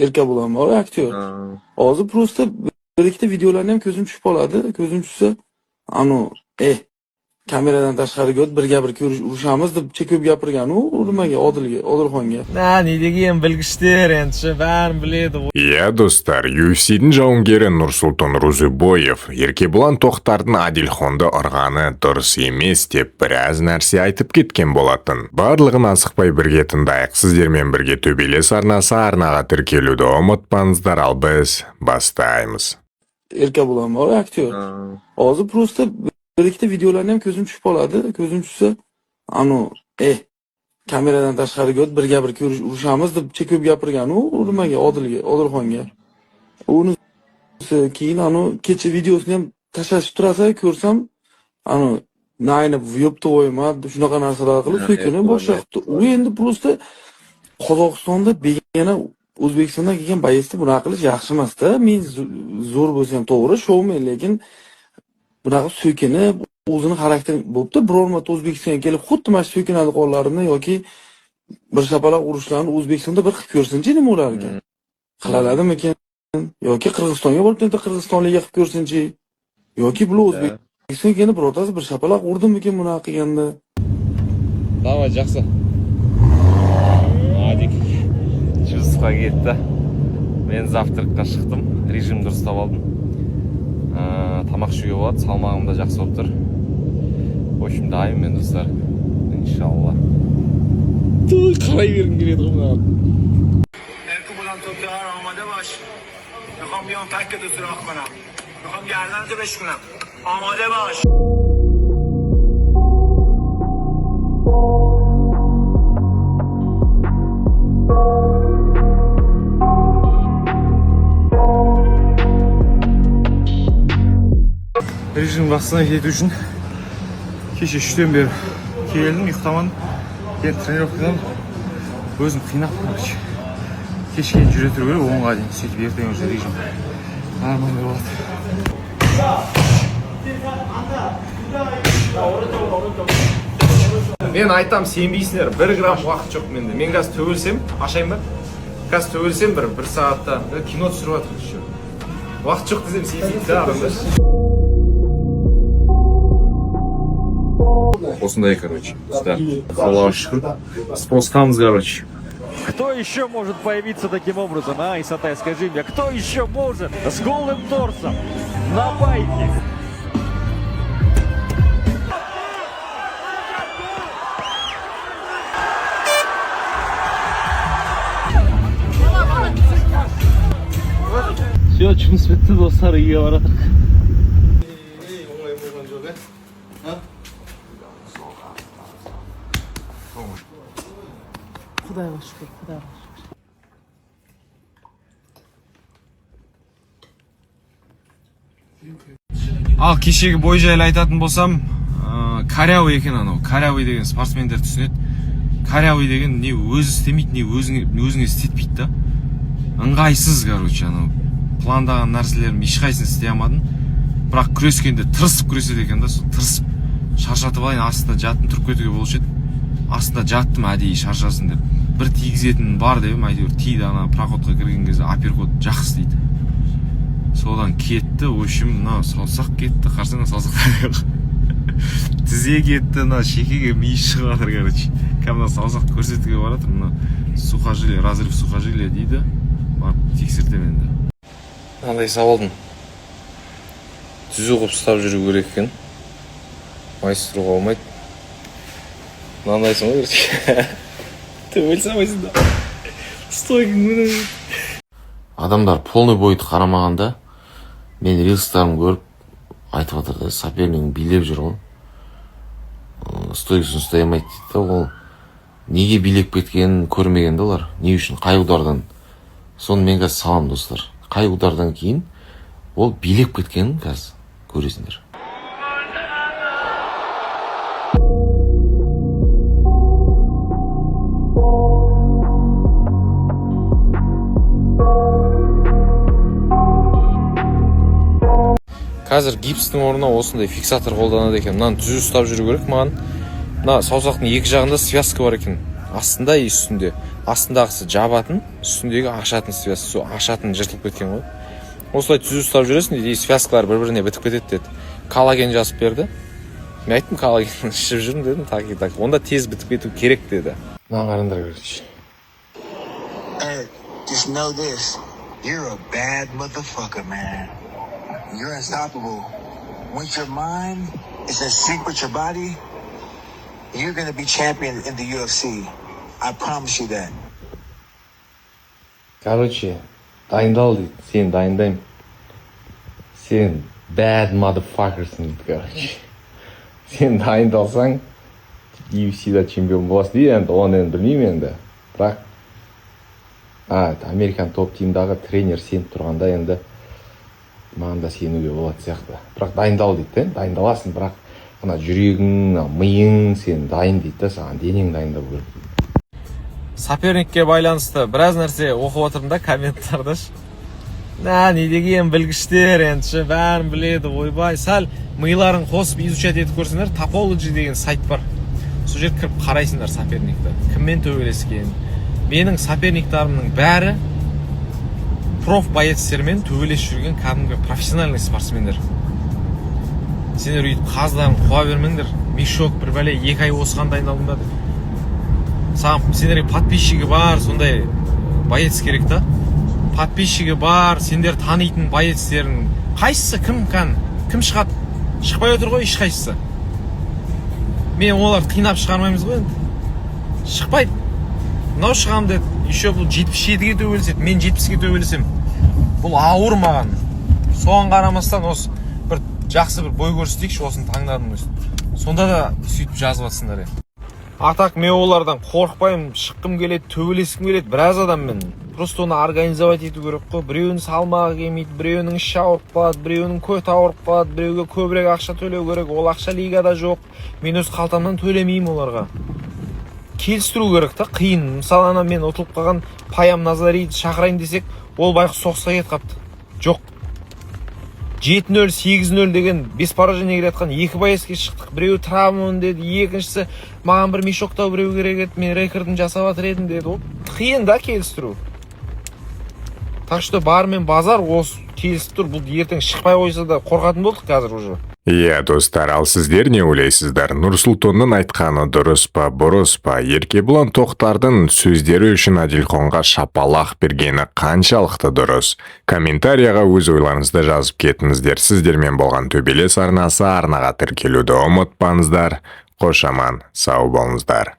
erkak bo'laman, o aktyor. Hozir просто bir ikkita videolarni ham ko'zim tushib qoladi. Ko'zim tushsa, kameradan tashqariga o'tib birga bir urushamiz deb chekib gapirgan u nimaga Odilxonga. Ne degan bilgishlar endi shu bari biladi. Иә, достар, UFC'дің жауынгері Нұрсұлтан Розыбоев Еркебұлан Тоқтардың Адилхонды ұрғаны дұрыс емес деп біраз нәрсе айтып кеткен болатын. Барлығын асықпай бірге тыңдайық. Сіздермен бірге төбелес арнасы арнаға тіркелуді ұмытпаңыздар, ал біз бастаймыз. Erkak bo'laman, o aktyor. Hozir просто bir ikkita videolarni ham ko'zim tushib qoladi. Ko'zim tushsa, kameradan tashqariga o'tib birga bir urushamiz deb chekib gapirgan u nimaga Odilxonga. Uni keyin kecha videosini ham tashlashib turasa ko'rsam, naynib yopti qo'yma, shunaqa narsalar qilib so'kinib boshlayapti. U endi просто Qozog'istonda begona O'zbekistondan kelgan boyesda bunaqa qilish yaxshi emas-da. Men zo'r bo'lsa ham to'g'ri, shoumen, lekin bunaqa so'kinib o'zini xarakteri bo'pti. Biror marta O'zbekistonga kelib xuddi mana shu so'kinadi qonlarini yoki bir shapaloq urushlarni O'zbekistonda bir qilib ko'rsinchi, nima ularga? Qilaladimikin? Yoki Qirg'izistonga borib ketdi, Qirg'izistonlikga qilib ko'rsinchi? Yoki bular O'zbekistonga kelib birortasi bir shapaloq urdimikin bunaqa qilganda? Davay, yaxshi. Adik. Chustga ketdi. Men завтракка chiqdim, rejim dұрыстап алдым. Тамақ ішуге болады, салмағым да жақсы болып тұр. В общем, дайынмын достар. Иншалла. Қарай бергім келеді ғой маған. Erkubulan toplar amade baş. میخوام بیام تکت سوراخ کنم. میخوام گردنتو بشکنم. آماده باش. Rejim basına кету үшін кеше 3-тен бері келдім, ұйықтамадым. Енді тренировкадан өзім қинап короче. Кешке жүре тұру керек 10-ға дейін, сөйтіп ертең уже режим нормально болады. Мен айтам, сенбейсіңдер, 1 грамм уақыт жоқ менде. Мен қазір төгілсем, ашайын ба? Қазір төгілсем бір сағатта кино түсіріп жатырмыз еще. Уақыт жоқ десем сенбейді да адамдар. Осындай, короче, да. Аллаху шүкір. Спускамыз, короче. Кто еще может появиться таким образом, а, Исатай, скажи мне, кто еще может с голым торсом на байке? Все, жұмыс бітті достар, үйге барадық. Құдайға шүкір, Құдайға шүкір. Ал кешегі бой жайлы айтатын болсам, Карявый екен анау. Карявый деген спортсмендер түсінеді. Карявый деген не өзі істемейді, не өзіңе істетпейді да. Ыңғайсыз, короче, анау. Пландаған нәрселерім ешқайсысын істей алмадым. Бірақ күрескенде тырысып күреседі екен да, тырысып шаршатып алайын, астында жаттым, тұрып кетуге болушы еді. Астында жаттым әдейі шаршасын деп. Бір тигізетін бар деп, әйтеуір тиді, ана проходқа кірген кезде апперкот жақсы дейді. Содан кетті, в общем, мына саусақ кетті, қарсаңа саусақ тізе кетті, мына шекеге ми шығып жатыр, короче. Кәдімгі саусақ көрсетуге баратыр, мына сухожилие, разрыв сухожилия дейді. Барып тексертем енді. Мынандай сауалдың түзу қылып ұстап жүру керек екен. Майыстыруға болмайды. Мынандайсың ғой, короче. Төбел самайсың да. Стойкың мені. Адамдар полный бойды қарамағанда мен рилстарын көріп айтып жатыр да, сопернигін билеп жүр ғой. Стойкасын ұстай алмайды дейді да, ол неге билеп кеткенін көрмеген де олар. Не үшін, қай удардан. Соны мен қазір салам достар. Қай удардан кейін ол билеп кеткенін қазір көресіңдер. Қазір гипстің орнына осындай фиксатор қолданады екен. Мынаны түзу ұстап жүру керек маған. Мына саусақтың екі жағында связка бар екен. астында и үстінде. Астындағысы жабатын, үстіндегі ашатын связка. Сол ашатын жыртылып кеткен ғой. Осылай түзу ұстап жүресің дейді, и связкалар бір-біріне бітіп кетеді деді. Коллаген жазып берді. Мен айттым, коллаген ішіп жүрмін дедім, так. Онда тез бітіп кету керек деді. Маған қараңдар, короче. Eric, just know this. You're a bad motherfucker, man. You're unstoppable. Once your mind is in sync with your body, you're gonna be champion in the UFC. I promise you that. Короче, дайындал дейді, сен дайындаймын. Сен bad motherfuckerсың дейді, короче. Сен дайындалсаң, UFC-да чемпион боласың дейді, енді оны енді білмеймін енді. Бірақ, Американ топ тимдағы тренер сеніп тұрғанда енді маған да сенуге болады сияқты. Бірақ дайындал дейді, дайындаласың, бірақ ана жүрегің, миың сен дайын дейді, саған денең дайындау керек дейді. Соперникке байланысты біраз нәрсе оқып отырмын да комменттарда. Не деген білгіштер енді бәрін біледі, ойбай. Сәл миларын қосып изучать етіп көрсеңдер, Topology деген сайт бар. Сол жерге кіріп қарайсыңдар соперникті. Кіммен төбелескен. Менің соперниктарымның бәрі проф боецтермен төбелесіп жүрген кәдімгі профессиональный спортсмендер. Сендер өйтіп қаздарын қуа бермеңдер. Мешок бір бәле 2 ай осыған дайындалдым ба деп. Саған сендерге подписчигі бар, сондай боец керек та. Подписчигі бар, сендер танитын боецтердің қайсысы кім шығады? Шықпай отыр ғой ешқайсысы. Мен оларды қинап шығармаймыз ғой енді. Шықпайды. Мынау шығам деді. Еще бұл 77-ге төбелеседі, мен 70-ге төбелесем. Бұл ауыр маған. Соған қарамастан осы бір жақсы бір бой көрсетейікші, осыны таңдадым өстіп. Сонда да сөйтіп жазып жатсыңдар. Атақ, мен олардан қорықпаймын, шыққым келеді, төбелескім келеді, біраз адаммен. Просто оны организовать ету керек қой. Біреуінің салмағы келмейді, біреуінің іші ауырып қалады, біреуінің көті ауырып қалады, біреуге көбірек ақша төлеу керек. Ол ақша лигада жоқ. Мен өз қалтамнан төлемеймін оларға. Келістіру керек та, қиын. Мысалы, ана мен ұтылып қалған Паям Назариді шақырайын десек, ол байқұс соқсыға кетіп қапты. Жоқ. 7-0, 8-0 деген бес поражение келатқан екі боецке шықтық. Біреуі травмамен деді, екіншісі маған бір мешоктау біреу керек еді, мен рекордын жасап жатыр едім деді. Ол қиын да келістіру. Так что бармен базар осы келісіп тұр. Бұл ертең шықпай қойса да қорқатын болдық қазір уже. Иә, достар, ал сіздер не ойлайсыздар? Нұрсұлтанның айтқаны дұрыс па, бұрыс па? Еркебұлан Тоқтардың сөздері үшін Адилханға шапалақ бергені қаншалықты дұрыс? Комментарияға өз ойларыңызды жазып кетіңіздер. Сіздермен болған төбелес арнасы арнаға тіркелуді ұмытпаңыздар. Қош аман, сау болыңыздар.